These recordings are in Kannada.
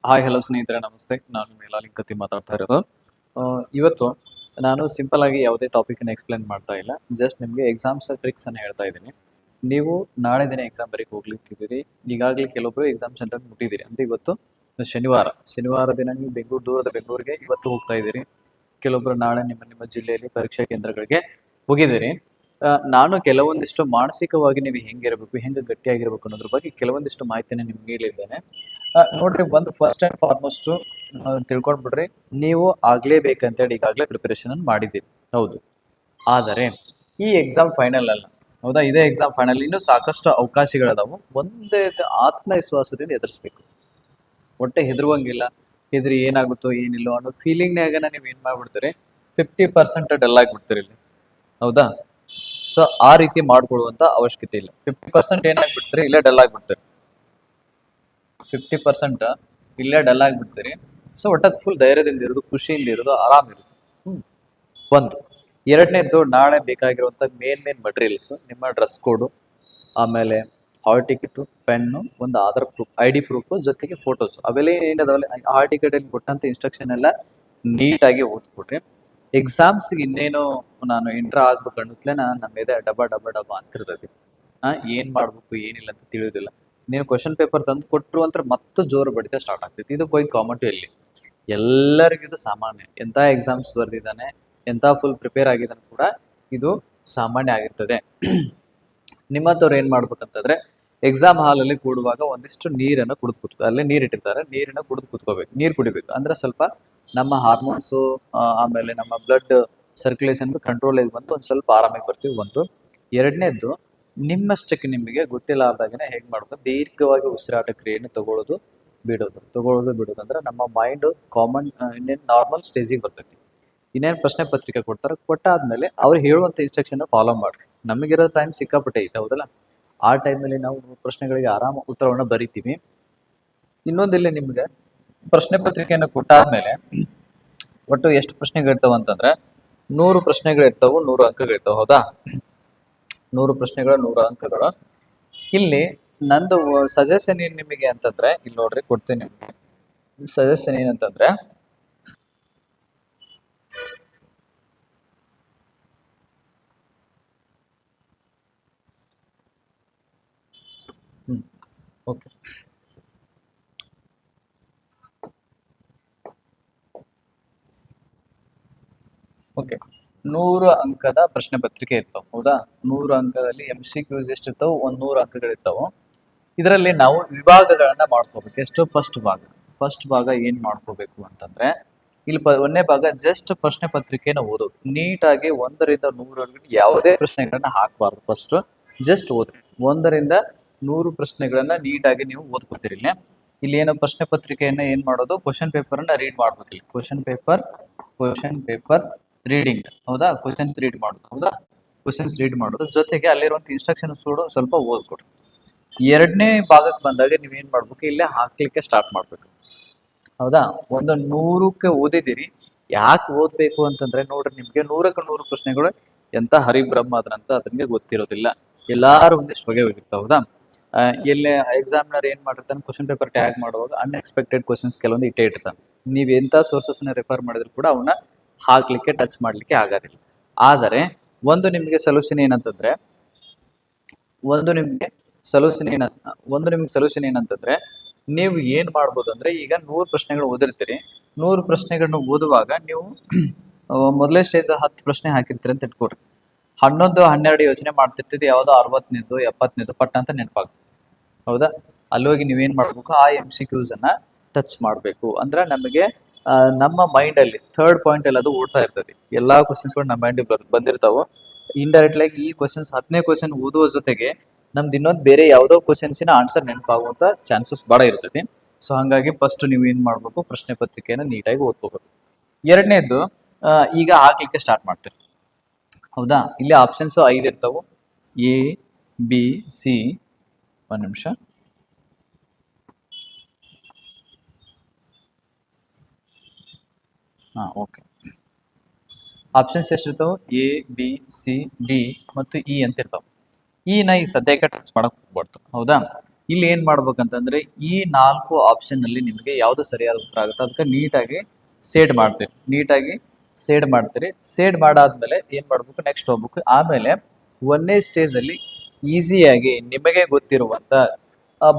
ಹಾಯ್ ಹಲೋ ಸ್ನೇಹಿತರೆ ನಮಸ್ತೆ. ನಾನು ಮೇಲಾಲಿಂಕತಿ ಮಾತಾಡ್ತಾ ಇರೋದು. ಇವತ್ತು ನಾನು ಸಿಂಪಲ್ ಆಗಿ ಯಾವುದೇ ಟಾಪಿಕನ್ನು ಎಕ್ಸ್ಪ್ಲೇನ್ ಮಾಡ್ತಾ ಇಲ್ಲ. ಜಸ್ಟ್ ನಿಮಗೆ ಎಕ್ಸಾಮ್ಸ್ ಟ್ರಿಕ್ಸ್ ಅನ್ನು ಹೇಳ್ತಾ ಇದ್ದೀನಿ. ನೀವು ನಾಳೆ ದಿನ ಎಕ್ಸಾಮ್ ಬರೀಕ್ ಹೋಗ್ಲಿಕ್ಕಿದ್ದೀರಿ. ಈಗಾಗಲೇ ಕೆಲವೊಬ್ರು ಎಕ್ಸಾಮ್ ಸೆಂಟರ್ ಮುಟ್ಟಿದ್ದೀರಿ. ಅಂದರೆ ಇವತ್ತು ಶನಿವಾರ ದಿನ ನೀವು ದೂರದ ಬೆಂಗಳೂರಿಗೆ ಇವತ್ತು ಹೋಗ್ತಾ ಇದ್ದೀರಿ. ಕೆಲವೊಬ್ರು ನಾಳೆ ನಿಮ್ಮ ನಿಮ್ಮ ಜಿಲ್ಲೆಯಲ್ಲಿ ಪರೀಕ್ಷಾ ಕೇಂದ್ರಗಳಿಗೆ ಹೋಗಿದ್ದೀರಿ. ನಾನು ಕೆಲವೊಂದಿಷ್ಟು ಮಾನಸಿಕವಾಗಿ ನೀವು ಹೆಂಗಿರಬೇಕು, ಹೆಂಗೆ ಗಟ್ಟಿಯಾಗಿರ್ಬೇಕು ಅನ್ನೋದ್ರ ಬಗ್ಗೆ ಕೆಲವೊಂದಿಷ್ಟು ಮಾಹಿತಿನ ನಿಮ್ಗೆ ನೀಡಿದ್ದೇನೆ. ನೋಡ್ರಿ, ಒಂದು ಫಸ್ಟ್ ಅಂಡ್ ಫಾರ್ಮೋಸ್ಟ್ ತಿಳ್ಕೊಂಡ್ಬಿಡ್ರಿ, ನೀವು ಆಗ್ಲೇಬೇಕಂತೇಳಿ ಈಗಾಗಲೇ ಪ್ರಿಪರೇಷನ್ ಅನ್ನು ಮಾಡಿದ್ದೀರಿ. ಹೌದು, ಆದರೆ ಈ ಎಕ್ಸಾಮ್ ಫೈನಲ್ ಅಲ್ಲ. ಹೌದಾ, ಇದೇ ಎಕ್ಸಾಮ್ ಫೈನಲ್. ಇನ್ನೂ ಸಾಕಷ್ಟು ಅವಕಾಶಗಳದಾವು. ಒಂದೇ ಆತ್ಮವಿಶ್ವಾಸದಿಂದ ಎದುರಿಸ್ಬೇಕು. ಒಟ್ಟೆ ಹೆದರುವಂಗಿಲ್ಲ. ಹೆದರಿ ಏನಾಗುತ್ತೋ ಏನಿಲ್ಲೋ ಅನ್ನೋ ಫೀಲಿಂಗ್ನಾಗ ನೀವು ಏನ್ ಮಾಡ್ಬಿಡ್ತೀರಿ, 50% ಡಲ್ ಆಗಿಬಿಡ್ತೀರಿ ಇಲ್ಲಿ. ಹೌದಾ, ಸೊ ಆ ರೀತಿ ಮಾಡ್ಕೊಳ್ಳುವಂತ ಅವಶ್ಯಕತೆ ಇಲ್ಲ. 50% ಏನಾಗ್ಬಿಡ್ತೀರಿ, ಇಲ್ಲೇ ಡಲ್ ಆಗಿಬಿಡ್ತೀರಿ. 50% ಇಲ್ಲೇ ಡಲ್ ಆಗಿಬಿಡ್ತೀರಿ. ಸೊ ಒಟ್ಟಕ್ಕೆ ಫುಲ್ ಧೈರ್ಯದಿಂದ ಇರೋದು, ಖುಷಿಯಿಂದ ಇರೋದು, ಆರಾಮಿರೋದು. ಒಂದು ಎರಡನೇದ್ದು, ನಾಳೆ ಬೇಕಾಗಿರುವಂಥ ಮೇನ್ ಮಟೀರಿಯಲ್ಸ್, ನಿಮ್ಮ ಡ್ರೆಸ್ ಕೋಡು, ಆಮೇಲೆ ಹಾಲ್ ಟಿಕೆಟು, ಪೆನ್ನು, ಒಂದು ಆಧಾರ್ ಪ್ರೂಫ್, ID ಪ್ರೂಫ್, ಜೊತೆಗೆ ಫೋಟೋಸ್. ಅವೆಲ್ಲ ಏನದಾವಲ್ಲ, ಹಾಲ್ ಟಿಕೆಟಲ್ಲಿ ಕೊಟ್ಟಂತ ಇನ್ಸ್ಟ್ರಕ್ಷನ್ ಎಲ್ಲ ನೀಟಾಗಿ ಓದ್ಕೊಡ್ರಿ. ಎಕ್ಸಾಮ್ಸ್ಗೆ ಇನ್ನೇನು ನಾನು ಎಂಟ್ರ್ ಆಗ್ಬೇಕು ಅನ್ನೋತ್ಲೆ ನಮ್ಮ ಮೇಲೆ ಡಬ್ಬ ಅಂತಿರ್ತೈತಿ. ಏನ್ ಮಾಡ್ಬೇಕು ಏನಿಲ್ಲ ಅಂತ ತಿಳಿಯೋದಿಲ್ಲ. ನೀನು ಕ್ವಶನ್ ಪೇಪರ್ ತಂದು ಕೊಟ್ಟರು ಅಂತ ಮತ್ತೆ ಜೋರು ಬಡಿತ ಸ್ಟಾರ್ಟ್ ಆಗ್ತೈತಿ. ಇದು ಹೋಗಿ ಕಾಮೆಂಟ್ ಎಲ್ಲಿ ಎಲ್ಲರಿಗೂ ಇದು ಸಾಮಾನ್ಯ. ಎಂಥ ಎಕ್ಸಾಮ್ಸ್ ಬರ್ದಿದ್ದಾನೆ, ಎಂಥ ಫುಲ್ ಪ್ರಿಪೇರ್ ಆಗಿದ್ದಾನೆ ಕೂಡ ಇದು ಸಾಮಾನ್ಯ ಆಗಿರ್ತದೆ. ನಿಮ್ಮಂಥವ್ರು ಏನು ಮಾಡ್ಬೇಕಂತಂದ್ರೆ, ಎಕ್ಸಾಮ್ ಹಾಲಲ್ಲಿ ಕೂಡುವಾಗ ಒಂದಿಷ್ಟು ನೀರನ್ನು ಕುಡಿದು ಅಲ್ಲೇ ನೀರು ಇಟ್ಟಿರ್ತಾರೆ, ನೀರನ್ನು ಕುಡಿಬೇಕು. ನೀರು ಕುಡಿಬೇಕು ಅಂದ್ರೆ ಸ್ವಲ್ಪ ನಮ್ಮ ಹಾರ್ಮೋನ್ಸು, ಆಮೇಲೆ ನಮ್ಮ ಬ್ಲಡ್ ಸರ್ಕ್ಯುಲೇಷನ್ ಕಂಟ್ರೋಲ್ ಬಂದು ಒಂದು ಸ್ವಲ್ಪ ಆರಾಮಾಗಿ ಬರ್ತೀವಿ. ಒಂದು ಎರಡನೇದ್ದು, ನಿಮ್ಮಷ್ಟಕ್ಕೆ ನಿಮಗೆ ಗೊತ್ತಿಲ್ಲಾರ್ದಾಗನೇ ಹೇಗೆ ಮಾಡ್ಬೇಕು, ದೀರ್ಘವಾಗಿ ಉಸಿರಾಟ ಕ್ರಿಯೆಯನ್ನು ತಗೊಳ್ಳೋದು ಬಿಡೋದು ಅಂದ್ರೆ ನಮ್ಮ ಮೈಂಡ್ ಕಾಮನ್ ಇನ್ನೇನು ನಾರ್ಮಲ್ ಸ್ಟೇಜಿಗೆ ಬರ್ತೈತಿ. ಇನ್ನೇನು ಪ್ರಶ್ನೆ ಪತ್ರಿಕೆ ಕೊಡ್ತಾರೆ, ಕೊಟ್ಟಾದ್ಮೇಲೆ ಅವ್ರು ಹೇಳುವಂಥ ಇನ್ಸ್ಟ್ರಕ್ಷನ್ ಫಾಲೋ ಮಾಡ್ರಿ. ನಮಗಿರೋ ಟೈಮ್ ಸಿಕ್ಕಾಪಟ್ಟೆ ಐತೆ, ಹೌದಲ್ಲ. ಆ ಟೈಮಲ್ಲಿ ನಾವು ಪ್ರಶ್ನೆಗಳಿಗೆ ಆರಾಮ ಉತ್ತರವನ್ನು ಬರಿತೀವಿ. ಇನ್ನೊಂದಿಲ್ಲ, ನಿಮ್ಗೆ ಪ್ರಶ್ನೆ ಪತ್ರಿಕೆಯನ್ನು ಕೊಟ್ಟಾದ್ಮೇಲೆ ಒಟ್ಟು ಎಷ್ಟು ಪ್ರಶ್ನೆಗಳಿರ್ತಾವ ಅಂತಂದ್ರೆ 100 ಪ್ರಶ್ನೆಗಳಿರ್ತಾವೆ, 100 ಅಂಕಗಳಿರ್ತಾವೆ. ಹೌದಾ, 100 ಪ್ರಶ್ನೆಗಳು, 100 ಅಂಕಗಳು. ಇಲ್ಲಿ ನಂದು ಸಜೆಷನ್ ಏನ್ ನಿಮಗೆ ಅಂತಂದ್ರೆ, ಇಲ್ಲಿ ನೋಡ್ರಿ ಕೊಡ್ತೀನಿ ನಿಮ್ಗೆ. ಸಜೆಷನ್ ಏನಂತಂದ್ರೆ, ಓಕೆ, ಓಕೆ 100 ಅಂಕದ ಪ್ರಶ್ನೆ ಪತ್ರಿಕೆ ಇರ್ತಾವ. ಹೌದಾ, 100 ಅಂಕದಲ್ಲಿ MCQs ಎಷ್ಟು ಇರ್ತಾವ, 100 ಅಂಕಗಳಿರ್ತಾವ. ಇದರಲ್ಲಿ ನಾವು ವಿಭಾಗಗಳನ್ನ ಮಾಡ್ಕೋಬೇಕು. ಎಷ್ಟು, ಫಸ್ಟ್ ಭಾಗ ಏನ್ ಮಾಡ್ಕೋಬೇಕು ಅಂತಂದ್ರೆ, ಇಲ್ಲಿ ಒಂದನೇ ಭಾಗ ಜಸ್ಟ್ ಪ್ರಶ್ನೆ ಪತ್ರಿಕೆನ ಓದೋದು. ನೀಟಾಗಿ 1ರಿಂದ 100 ಯಾವುದೇ ಪ್ರಶ್ನೆಗಳನ್ನ ಹಾಕಬಾರ್ದು. ಫಸ್ಟ್ ಜಸ್ಟ್ ಓದ್ರಿ. 1ರಿಂದ 100 ಪ್ರಶ್ನೆಗಳನ್ನ ನೀಟಾಗಿ ನೀವು ಓದ್ಕೊತೀರಿ. ಇಲ್ಲಿ ಏನು ಪ್ರಶ್ನೆ ಪತ್ರಿಕೆಯನ್ನ ಏನ್ ಮಾಡೋದು, ಕ್ವಶನ್ ಪೇಪರ್ ಅನ್ನ ರೀಡ್ ಮಾಡ್ಬೇಕಿಲ್ಲ. Question paper reading. ಹೌದಾ, ಕ್ವಶನ್ಸ್ ರೀಡ್ ಮಾಡೋದು. ಹೌದಾ, ಕ್ವಶನ್ಸ್ ರೀಡ್ ಮಾಡೋದು ಜೊತೆಗೆ ಅಲ್ಲಿರುವಂತ ಇನ್ಸ್ಟ್ರಕ್ಷನ್ಸ್ ಸ್ವಲ್ಪ ಓದ್ಕೊಡ್ರಿ. ಎರಡನೇ ಭಾಗಕ್ಕೆ ಬಂದಾಗ ನೀವೇನ್ ಮಾಡ್ಬೇಕು, ಇಲ್ಲೇ ಹಾಕ್ಲಿಕ್ಕೆ ಸ್ಟಾರ್ಟ್ ಮಾಡ್ಬೇಕು. ಹೌದಾ, ಒಂದು 100ಕ್ಕೆ ಓದಿದಿರಿ. ಯಾಕೆ ಓದ್ಬೇಕು ಅಂತಂದ್ರೆ, ನೋಡ್ರಿ, ನಿಮ್ಗೆ 100ಕ್ಕೆ 100 ಪ್ರಶ್ನೆಗಳು ಎಂತ ಹರಿಬ್ರಹ್ಮ ಅದ್ರಂತ ಅದನ್ಗೆ ಗೊತ್ತಿರೋದಿಲ್ಲ. ಎಲ್ಲಾರು ಒಂದಿಷ್ಟು ಬಗೆ ಹೋಗಿರ್ತಾವ. ಹೌದಾ, ಎಲ್ಲೇ ಎಕ್ಸಾಮಿನರ್ ಏನ್ ಮಾಡಿರ್ತಾನೆ, ಕ್ವಶನ್ ಪೇಪರ್ ಟ್ಯಾಗ್ ಮಾಡುವಾಗ ಅನ್ಎಕ್ಸ್ಪೆಕ್ಟೆಡ್ ಕ್ವಶನ್ಸ್ ಕೆಲವೊಂದು ಇಟ್ಟಿರ್ತಾನೆ. ನೀವು ಎಂತ ಸೋರ್ಸಸ್ ರೆಫರ್ ಮಾಡಿದ್ರು ಕೂಡ ಅವನ್ನ ಹಾಕ್ಲಿಕ್ಕೆ, ಟಚ್ ಮಾಡ್ಲಿಕ್ಕೆ ಆಗೋದಿಲ್ಲ. ಆದರೆ ಒಂದು ನಿಮ್ಗೆ ಸೊಲ್ಯೂಷನ್ ಏನಂತಂದ್ರೆ, ಒಂದು ನಿಮ್ಗೆ ಸೊಲ್ಯೂಷನ್ ಏನಂತಂದ್ರೆ, ನೀವು ಏನ್ ಮಾಡ್ಬೋದು ಅಂದ್ರೆ, ಈಗ 100 ಪ್ರಶ್ನೆಗಳು ಓದಿರ್ತೀರಿ. 100 ಪ್ರಶ್ನೆಗಳನ್ನ ಓದುವಾಗ ನೀವು ಮೊದಲೇ ಸ್ಟೇಜ್ 10 ಪ್ರಶ್ನೆ ಹಾಕಿರ್ತೀರಿ ಅಂತ ಇಟ್ಕೊಡ್ರಿ. 11, 12 ಯೋಚನೆ ಮಾಡ್ತಿರ್ತೀರಿ, ಯಾವ್ದೋ 60ನೇದು 70ನೇದು ಪಟ್ ಅಂತ ನೆನಪಾಗ್ತದೆ. ಹೌದಾ, ಅಲ್ಲಿ ಹೋಗಿ ನೀವೇನ್ ಮಾಡ್ಬೇಕು, ಆ MCQs ಅನ್ನ ಟಚ್ ಮಾಡ್ಬೇಕು. ಅಂದ್ರೆ ನಮಗೆ ನಮ್ಮ ಮೈಂಡ್ ಅಲ್ಲಿ ಥರ್ಡ್ ಪಾಯಿಂಟ್ ಅಲ್ಲಿ ಅದು ಓಡ್ತಾ ಇರ್ತದೆ. ಎಲ್ಲಾ ಕ್ವಶನ್ಸ್ಗಳು ನಮ್ಮ ಮೈಂಡ್ ಬಂದಿರ್ತಾವ. ಇಂಡೈರೆಕ್ಟ್ ಆಗಿ ಈ ಕ್ವಶನ್ಸ್ 10ನೇ ಕ್ವಶನ್ ಓದುವ ಜೊತೆಗೆ ನಮ್ದು ಇನ್ನೊಂದು ಬೇರೆ ಯಾವ್ದೋ ಕ್ವಶನ್ಸಿನ ಆನ್ಸರ್ ನೆನಪಾಗುವಂತ ಚಾನ್ಸಸ್ ಬಹಳ ಇರ್ತೈತಿ. ಸೊ ಹಂಗಾಗಿ ಫಸ್ಟ್ ನೀವು ಏನ್ ಮಾಡ್ಬೇಕು, ಪ್ರಶ್ನೆ ಪತ್ರಿಕೆಯನ್ನು ನೀಟಾಗಿ ಓದ್ಕೋಬೇಕು. ಎರಡನೇದು, ಈಗ ಹಾಕ್ಲಿಕ್ಕೆ ಸ್ಟಾರ್ಟ್ ಮಾಡ್ತೀರಿ. ಹೌದಾ, ಇಲ್ಲಿ ಆಪ್ಷನ್ಸ್ 5 ಇರ್ತಾವು, A, B, C. ಒಂದು ನಿಮಿಷ. ಓಕೆ, ಆಪ್ಷನ್ಸ್ ಎಷ್ಟಿರ್ತಾವ, A, B, C, D ಮತ್ತು E ಅಂತ ಇರ್ತಾವ. ಈ ಸದ್ಯಕ್ಕೆ ಟಚ್ ಮಾಡಕ್ ಹೋಗ್ಬಾರ್ದು. ಹೌದಾ, ಇಲ್ಲಿ ಏನ್ ಮಾಡ್ಬೇಕಂತಂದ್ರೆ ಈ 4 ಆಪ್ಷನ್ ಅಲ್ಲಿ ನಿಮಗೆ ಯಾವ್ದು ಸರಿಯಾದ ಉತ್ತರ ಆಗುತ್ತೆ ಅದಕ್ಕೆ ನೀಟಾಗಿ ಸೇಡ್ ಮಾಡ್ತೀರಿ, ನೀಟಾಗಿ ಸೇಡ್ ಮಾಡ್ತೀರಿ. ಸೇಡ್ ಮಾಡಾದ್ಮೇಲೆ ಏನ್ ಮಾಡ್ಬೇಕು, ನೆಕ್ಸ್ಟ್ ಹೋಗ್ಬೇಕು. ಆಮೇಲೆ 1ನೇ ಸ್ಟೇಜ್ ಅಲ್ಲಿ ಈಸಿಯಾಗಿ ನಿಮಗೆ ಗೊತ್ತಿರುವಂತ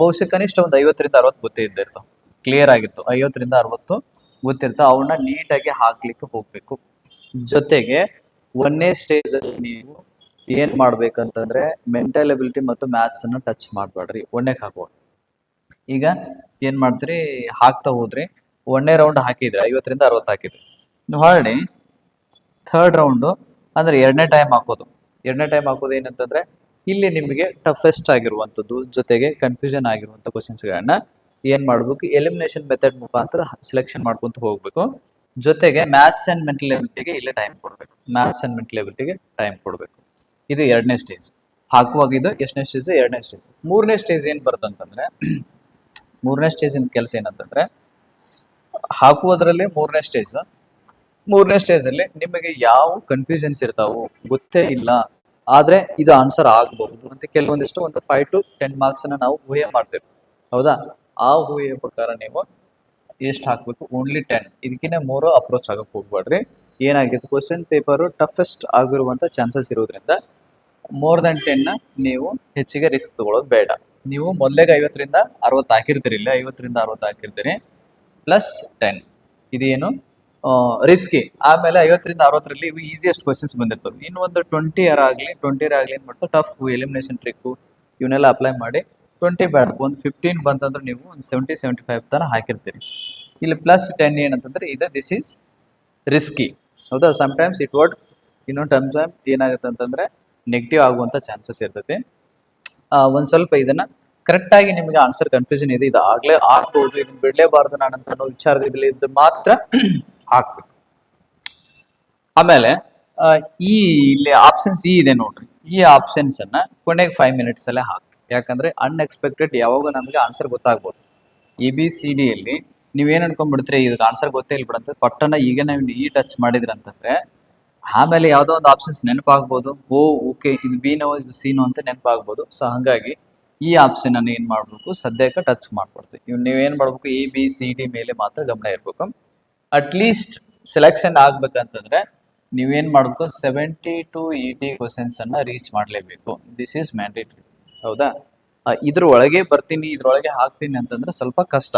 ಬಹುಶಃ ಕನಿಷ್ಠ ಒಂದು 50ರಿಂದ 60 ಗೊತ್ತೇ ಇದ್ದಿರ್ತಾವ, ಕ್ಲಿಯರ್ ಆಗಿತ್ತು, 50ರಿಂದ 60 ಗೊತ್ತಿರ್ತಾವ. ಅವನ್ನ ನೀಟಾಗಿ ಹಾಕ್ಲಿಕ್ಕೆ ಹೋಗ್ಬೇಕು. ಜೊತೆಗೆ 1ನೇ ಸ್ಟೇಜ್ ಅಲ್ಲಿ ನೀವು ಏನ್ ಮಾಡ್ಬೇಕಂತಂದ್ರೆ ಮೆಂಟಲ್ ಎಬಿಲಿಟಿ ಮತ್ತು ಮ್ಯಾಥ್ಸ್ ಅನ್ನ ಟಚ್ ಮಾಡ್ಬೇಡ್ರಿ, 1ನೇಗೆ ಹಾಕುವ. ಈಗ ಏನ್ ಮಾಡ್ತೀರಿ, ಹಾಕ್ತಾ ಹೋದ್ರಿ. 1ನೇ ರೌಂಡ್ ಹಾಕಿದ್ರೆ 50ರಿಂದ 60 ಹಾಕಿದ್ರಿ. ಇನ್ನು ಹೊಳ್ಳಿ ಥರ್ಡ್ ರೌಂಡು ಅಂದ್ರೆ 2ನೇ ಟೈಮ್ ಹಾಕೋದು. 2ನೇ ಟೈಮ್ ಹಾಕೋದು ಏನಂತಂದ್ರೆ ಇಲ್ಲಿ ನಿಮಗೆ ಟಫೆಸ್ಟ್ ಆಗಿರುವಂಥದ್ದು ಜೊತೆಗೆ ಕನ್ಫ್ಯೂಷನ್ ಆಗಿರುವಂಥ ಕ್ವಶನ್ಸ್ಗಳನ್ನ ಏನ್ ಮಾಡ್ಬೇಕು, ಎಲಿಮಿನೇಷನ್ ಮೆಥಡ್ ಮುಖಾಂತರ ಸೆಲೆಕ್ಷನ್ ಮಾಡ್ಕೊಂತ ಹೋಗ್ಬೇಕು. ಜೊತೆಗೆ ಮ್ಯಾಥ್ಸ್ ಅಂಡ್ ಮೆಂಟಲ್ ಎಬಿಲಿಟಿಗೆ ಇಲ್ಲೇ ಟೈಮ್ ಕೊಡ್ಬೇಕು, ಮ್ಯಾಥ್ಸ್ ಅಂಡ್ ಮೆಂಟಲ್ ಎಬಿಲಿಟಿಗೆ ಟೈಮ್ ಕೊಡ್ಬೇಕು. ಇದು 2ನೇ ಸ್ಟೇಜ್ ಹಾಕುವಾಗ. ಇದು ಎಷ್ಟನೇ ಸ್ಟೇಜ್, 2ನೇ ಸ್ಟೇಜ್. 3ನೇ ಸ್ಟೇಜ್ ಏನ್ ಬರುತ್ತಂತಂದ್ರೆ 3ನೇ ಸ್ಟೇಜ್ ಕೆಲಸ ಏನಂತಂದ್ರೆ ಹಾಕುವುದರಲ್ಲಿ 3ನೇ ಸ್ಟೇಜ್. 3ನೇ ಸ್ಟೇಜ್ ಅಲ್ಲಿ ನಿಮಗೆ ಯಾವ ಕನ್ಫ್ಯೂಷನ್ಸ್ ಇರ್ತಾವು, ಗೊತ್ತೇ ಇಲ್ಲ ಆದ್ರೆ ಇದು ಆನ್ಸರ್ ಆಗಬಹುದು ಅಂತ ಕೆಲವೊಂದಿಷ್ಟು ಒಂದು 5 to 10 ಮಾರ್ಕ್ಸ್ ಅನ್ನ ನಾವು ಊಹೆ ಮಾಡ್ತೇವೆ, ಹೌದಾ? ಆ ಊಹೆಯ ಪ್ರಕಾರ ನೀವು ಎಷ್ಟು ಹಾಕ್ಬೇಕು, ಓನ್ಲಿ 10. ಇದಕ್ಕಿಂತ 3 ಅಪ್ರೋಚ್ ಆಗಕ್ಕೆ ಹೋಗ್ಬೇಡ್ರಿ. ಏನಾಗಿತ್ತು, ಕ್ವಶನ್ ಪೇಪರ್ ಟಫೆಸ್ಟ್ ಆಗಿರುವಂತ ಚಾನ್ಸಸ್ ಇರೋದ್ರಿಂದ ಮೋರ್ ದನ್ 10 ನೀವು ಹೆಚ್ಚಿಗೆ ರಿಸ್ಕ್ ತಗೊಳ್ಳೋದು ಬೇಡ. ನೀವು ಮೊದಲೇಗೆ 50ರಿಂದ 60 ಹಾಕಿರ್ತೀರಿ, ಇಲ್ಲ 50ರಿಂದ 60 ಹಾಕಿರ್ತೀರಿ ಪ್ಲಸ್ 10 ಇದೇನು ರಿಸ್ಕಿ. ಆಮೇಲೆ 50ರಿಂದ 60ರಲ್ಲಿ ಇವು ಈಸಿಯೆಸ್ಟ್ ಕ್ವಶನ್ಸ್ ಬಂದಿರ್ತವೆ. ಇನ್ನು ಒಂದು 20 ಆಗಲಿ ಏನ್ ಮಾಡ್ತಾರೆ, ಟಫ್ ಎಲಿಮಿನೇಷನ್ ಟ್ರಿಕ್ ಇವನ್ನೆಲ್ಲ ಅಪ್ಲೈ ಮಾಡಿ 20 ಬೇಡ, ಒಂದು 15 ಬಂತಂದ್ರೆ ನೀವು ಒಂದು 70-75 ತನಕ ಹಾಕಿರ್ತೀರಿ. ಇಲ್ಲಿ ಪ್ಲಸ್ 10 ಏನಂತಂದ್ರೆ ಇದು ದಿಸ್ ಈಸ್ ರಿಸ್ಕಿ, ಹೌದಾ? ಸಮ್ಟೈಮ್ಸ್ ಇಟ್ ವರ್ಡ್, ಇನ್ನೊಂದು ಟೈಮ್ಸ್ ಏನಾಗುತ್ತೆ ಅಂತಂದ್ರೆ ನೆಗೆಟಿವ್ ಆಗುವಂತ ಚಾನ್ಸಸ್ ಇರ್ತೈತಿ. ಒಂದ್ ಸ್ವಲ್ಪ ಇದನ್ನ ಕರೆಕ್ಟ್ ಆಗಿ ನಿಮಗೆ ಆನ್ಸರ್ ಕನ್ಫ್ಯೂಷನ್ ಇದೆ, ಇದು ಆಗ್ಲೇ ಆಗ್ಬಹುದು, ಇದನ್ನ ಬಿಡ್ಲೇಬಾರ್ದು ನಾನು ಅಂತ ಅನ್ನೋ ವಿಚಾರದಲ್ಲಿ ಇದ್ರೆ ಮಾತ್ರ ಹಾಕ್ಬೇಕು. ಆಮೇಲೆ ಈ ಇಲ್ಲಿ ಆಪ್ಷನ್ಸ್ ಇದೆ ನೋಡ್ರಿ, ಈ ಆಪ್ಷನ್ಸ್ ಅನ್ನ ಕೊನೆಗೆ 5 ಮಿನಿಟ್ಸ್ ಅಲ್ಲೇ ಹಾಕಿ. ಯಾಕಂದ್ರೆ ಅನ್ಎಕ್ಸ್ಪೆಕ್ಟೆಡ್ ಯಾವಾಗ ನಮಗೆ ಆನ್ಸರ್ ಗೊತ್ತಾಗ್ಬೋದು. ABCD ಅಲ್ಲಿ ನೀವೇನ್ ಅನ್ಕೊಂಡ್ಬಿಡ್ತೀರಿ, ಇದಕ್ಕೆ ಆನ್ಸರ್ ಗೊತ್ತೇ ಇಲ್ಲ ಬಿಡಂತ ಪಟ್ಟಣ ಈಗ ನಾವು ಈ ಟಚ್ ಮಾಡಿದ್ರಿ ಅಂತಂದ್ರೆ ಆಮೇಲೆ ಯಾವ್ದೋ ಒಂದು ಆಪ್ಷನ್ಸ್ ನೆನಪಾಗ್ಬೋದು. ಓಕೆ ಇದು ಬಿನೋ ಇದು ಸಿನೋ ಅಂತ ನೆನಪಾಗ್ಬೋದು. ಸೊ ಹಂಗಾಗಿ ಈ ಆಪ್ಷನ್ ಅನ್ನು ಏನ್ ಮಾಡ್ಬೇಕು, ಸದ್ಯಕ್ಕೆ ಟಚ್ ಮಾಡ್ಕೊಡ್ತೀವಿ. ಇವ್ ನೀವೇನ್ ಮಾಡ್ಬೇಕು, ABCD ಮೇಲೆ ಮಾತ್ರ ಗಮನ ಇರ್ಬೇಕು. ಅಟ್ಲೀಸ್ಟ್ ಸೆಲೆಕ್ಷನ್ ಆಗ್ಬೇಕಂತಂದ್ರೆ ನೀವೇನ್ ಮಾಡ್ಬೇಕು, 70 to 80 ಕ್ವಶನ್ಸ್ ಅನ್ನ ರೀಚ್ ಮಾಡ್ಲೇಬೇಕು. ದಿಸ್ ಈಸ್ ಮ್ಯಾಂಡೇಟರಿ, ಹೌದಾ? ಇದ್ರ ಒಳಗೆ ಬರ್ತೀನಿ, ಇದ್ರೊಳಗೆ ಹಾಕ್ತೀನಿ ಅಂತಂದ್ರೆ ಸ್ವಲ್ಪ ಕಷ್ಟ.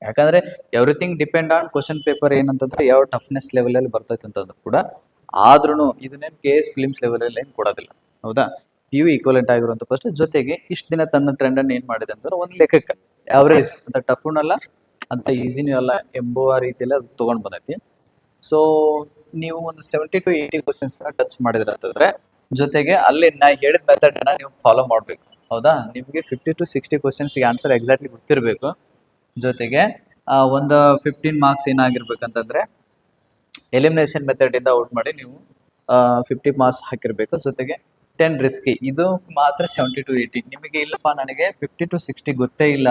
ಯಾಕಂದ್ರೆ everything depend on question paper ಏನಂತಂದ್ರೆ ಯಾವ ಟಫ್ನೆಸ್ ಲೆವೆಲ್ ಅಲ್ಲಿ ಬರ್ತೈತೆ ಅಂತಂದ್ರೆ ಕೂಡ. ಆದ್ರೂ ಇದನ್ನೇನು KS ಫಿಲಿಮ್ಸ್ ಲೆವೆಲ್ ಅಲ್ಲಿ ಏನ್ ಕೊಡೋದಿಲ್ಲ, ಹೌದಾ? PU ಈಕ್ವಲೆಂಟ್ ಆಗಿರುವಂತ ಫಸ್ಟ್. ಜೊತೆಗೆ ಇಷ್ಟ ದಿನ ತನ್ನ ಟ್ರೆಂಡ್ ಅನ್ನು ಏನ್ ಮಾಡಿದೆ ಅಂತಂದ್ರೆ ಒಂದು ಲೆಕ್ಕಕ್ಕೆ ಅವರೇಜ್ ಅಂತ ಟಫ್ನು ಅಲ್ಲ ಅಂತ ಈಸಿನೂ ಅಲ್ಲ ಎಂಬುವ ರೀತಿಯಲ್ಲಿ ಅದು ತಗೊಂಡ್ ಬಂದೈತಿ. ಸೊ ನೀವು ಒಂದು 70 to 80 ಕ್ವಶನ್ಸ್ ಟಚ್ ಮಾಡಿದ್ರೆ ಅಂತಂದ್ರೆ ಜೊತೆಗೆ ಅಲ್ಲಿ ನಾ ಹೇಳಿದ ಮೆಥಡ್ ಅನ್ನ ನೀವು ಫಾಲೋ ಮಾಡ್ಬೇಕು, ಹೌದಾ? ನಿಮ್ಗೆ 50 to 60 ಕ್ವಶನ್ಸ್ ಆನ್ಸರ್ ಎಕ್ಸಾಕ್ಟ್ಲಿ ಗೊತ್ತಿರಬೇಕು. ಜೊತೆಗೆ ಒಂದು 15 ಮಾರ್ಕ್ಸ್ ಏನಾಗಿರ್ಬೇಕಂತಂದ್ರೆ ಎಲಿಮಿನೇಷನ್ ಮೆಥಡ್ ಇಂದ ಔಟ್ ಮಾಡಿ ನೀವು 50 ಮಾರ್ಕ್ಸ್ ಹಾಕಿರ್ಬೇಕು. ಜೊತೆಗೆ 10 ರಿಸ್ಕಿ, ಇದು ಮಾತ್ರ 70 to 80. ನಿಮಗೆ ಇಲ್ಲಪ್ಪ ನನಗೆ 50 to 60 ಗೊತ್ತೇ ಇಲ್ಲ,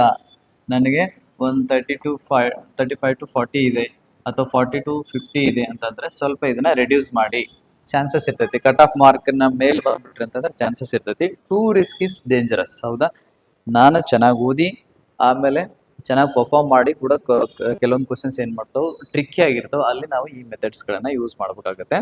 ನನಗೆ ಒಂದು 35 to 40 ಇದೆ ಅಥವಾ 40 to 50 ಇದೆ ಅಂತಂದ್ರೆ ಸ್ವಲ್ಪ ಇದನ್ನ ರೆಡ್ಯೂಸ್ ಮಾಡಿ, ಚಾನ್ಸಸ್ ಇರ್ತೈತಿ. ಕಟ್ ಆಫ್ ಮಾರ್ಕ್ ನ ಮೇಲ್ ಬಂದ್ಬಿಟ್ರಿ ಅಂತಂದ್ರೆ ಚಾನ್ಸಸ್ ಇರ್ತೈತಿ. ಟೂ ರಿಸ್ಕ್ ಇಸ್ ಡೇಂಜರಸ್, ಹೌದಾ? ನಾನು ಚೆನ್ನಾಗಿ ಓದಿ ಆಮೇಲೆ ಚೆನ್ನಾಗಿ ಪರ್ಫಾರ್ಮ್ ಮಾಡಿ ಕೂಡ ಕೆಲವೊಂದು ಕ್ವಶನ್ಸ್ ಏನ್ ಮಾಡ್ತಾವೆ, ಟ್ರಿಕ್ಕಿ ಆಗಿರ್ತಾವೆ, ಅಲ್ಲಿ ನಾವು ಈ ಮೆಥಡ್ಸ್ ಗಳನ್ನ ಯೂಸ್ ಮಾಡ್ಬೇಕಾಗತ್ತೆ.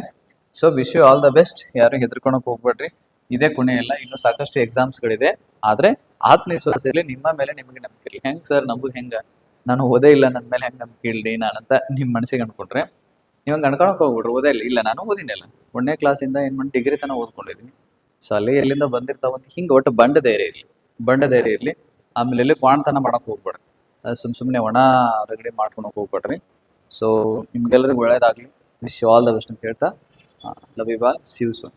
So wish you all the best. ಯಾರು ಹೆದರ್ಕೊಳಕ್ ಹೋಗ್ಬೇಡ್ರಿ, ಇದೇ ಕೊನೆ ಇಲ್ಲ, ಇನ್ನು ಸಾಕಷ್ಟು ಎಕ್ಸಾಮ್ಸ್ ಗಳಿದೆ. ಆದ್ರೆ ಆತ್ಮವಿಶ್ವಾಸ ಇರಲಿ, ನಿಮ್ಮ ಮೇಲೆ ನಿಮಗೆ ನಂಬಿಕೆ ಇರಲಿ. ಹೆಂಗ್ ಸರ್ ನಮಗ್ ಹೆಂಗ, ನಾನು ಓದೇ ಇಲ್ಲ, ನನ್ನ ಮೇಲೆ ಹೆಂಗ್ ನಂಬಿಕೆ ಇಲ್ರಿ ನಾನಂತ ನಿಮ್ ಮನಸ್ಸಿಗೆ ಅನ್ಕೊಂಡ್ರೆ ನೀವು ಹಂಗೆ ಅನ್ಕೊಳಕ್ ಹೋಗ್ಬಿಡ್ರಿ. ಓದೇ ಇಲ್ಲ, ನಾನು ಓದಿನಿಲ್ಲ, 1ನೇ ಕ್ಲಾಸಿಂದ ಏನ್ ಮಾಡಿ ಡಿಗ್ರಿ ತನಕ ಓದ್ಕೊಂಡಿದ್ದೀನಿ. ಸೊ ಅಲ್ಲಿ ಎಲ್ಲಿಂದ ಬಂದಿರ್ತಾವಂತ ಹಿಂಗೆ ಒಟ್ಟು ಬಂಡ ಧೈರ್ಯ ಇರಲಿ, ಬಂಡ ಧೈರ್ಯ ಇರಲಿ. ಆಮೇಲೆ ಎಲ್ಲಿ ಕ್ವಾಣ್ತನ ಮಾಡಕ್ ಹೋಗ್ಬೇಡ್ರಿ, ಸುಮ್ಮನೆ ಒಣ ರಗಡೆ ಮಾಡ್ಕೊಳಕ್ ಹೋಗ್ಬೇಡ್ರಿ. ಸೊ ನಿಮ್ಗೆಲ್ಲರಿಗೂ ಒಳ್ಳೇದಾಗ್ಲಿ. Wish you all the best ಅಂತ ಹೇಳ್ತಾ love you all, see you soon.